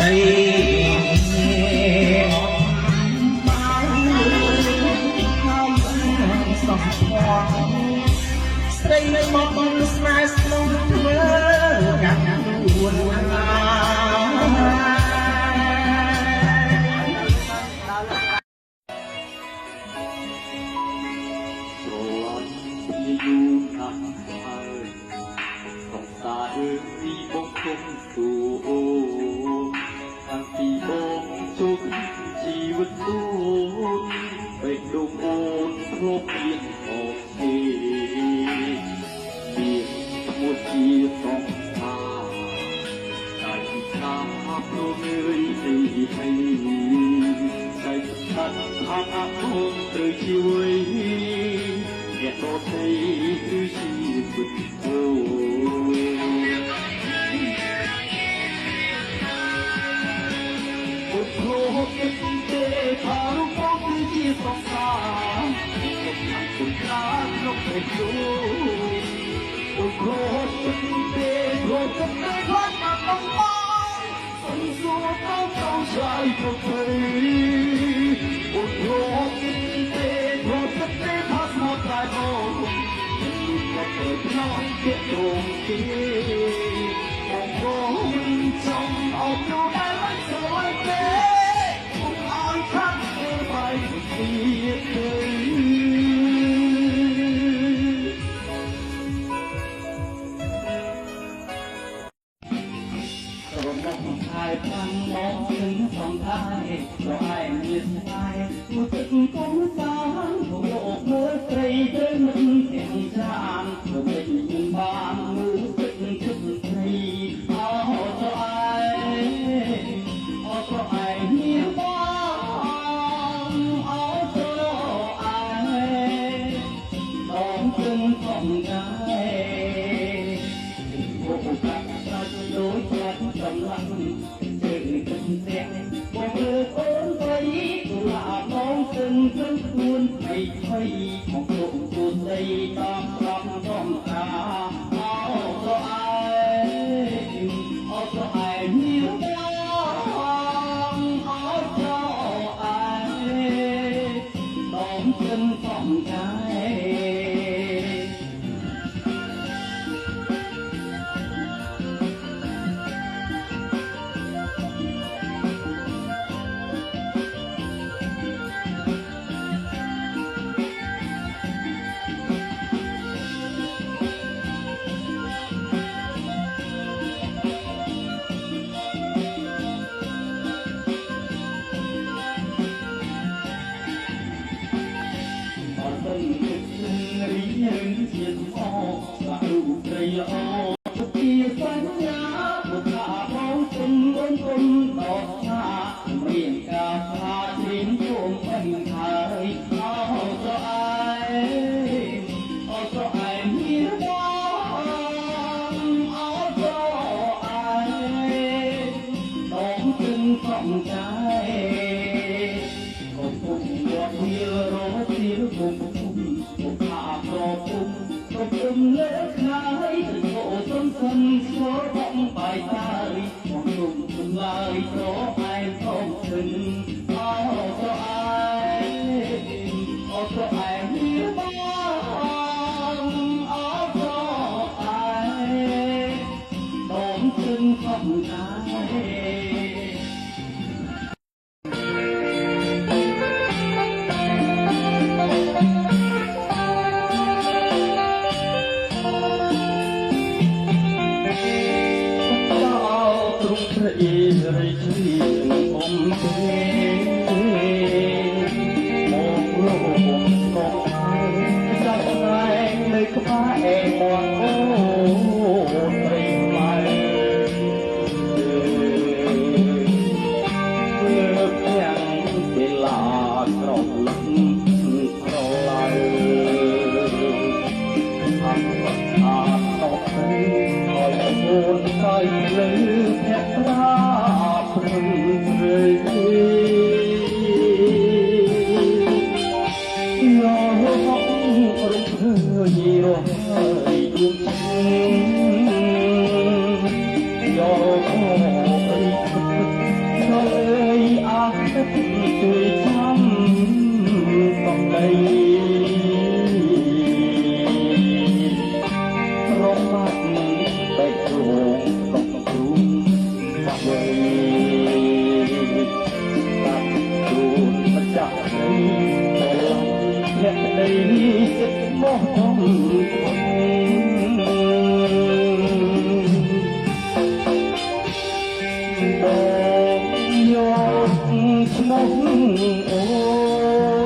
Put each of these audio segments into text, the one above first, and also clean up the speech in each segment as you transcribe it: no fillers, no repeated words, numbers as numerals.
Hãy subscribe cho kênh Ghiền Mì Gõ để không bỏ lỡ ជើងទឹកទាំងបងលើអូនស្រីទូលាน้องซึ้ងព្រឹងខ្លួនភ័យភ័យមកលោកទូស្ដីតាមប្រាប់ចំតាអោស្រអែអោស្រអែមានបងអោស្រអែน้องซึ้ងសំใจយើងជាអបាក់រូបត្រីល្អជាសញ្ញាពុទ្ធាបងគុំអូនគុំដកថាមានការផ្លាជ្រៀងជុំអិនហើយអោស្រអែមានបងអោស្រអែដងទឹងសំใจកុំពុំយកវារត់ទីគុំគុំលើខាយទៅអូនសុំស្គាល់បងបាយតាយបងគុំគុំឡើយប្រឯងផងถึงអោស្រអែមានបងអោស្រអែបងถึงផងដែររីជ្រៀងអមទេមកលោកមកហើយចាប់ស្លែងនៅក្បែរមកអូនព្រៃផ្លែលើកទាំងពីឡាក្រលឹកក្រឡាយអត់អាតតឲ្យអូនកាយលើភក្ត្រាព្រឹងព្រៃយកហករំភើយរស់ហើយយំយកអរីហើយអាទិត្យជួយចាំសំដីរំបាត់តែគ្រូចិត្តមកបងយកឈ្មោះអូ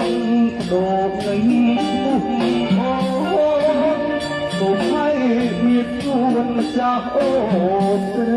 នដូចនឹងឈ្មោះអូនគូឲ្យមានជួនម្ចាស់អូន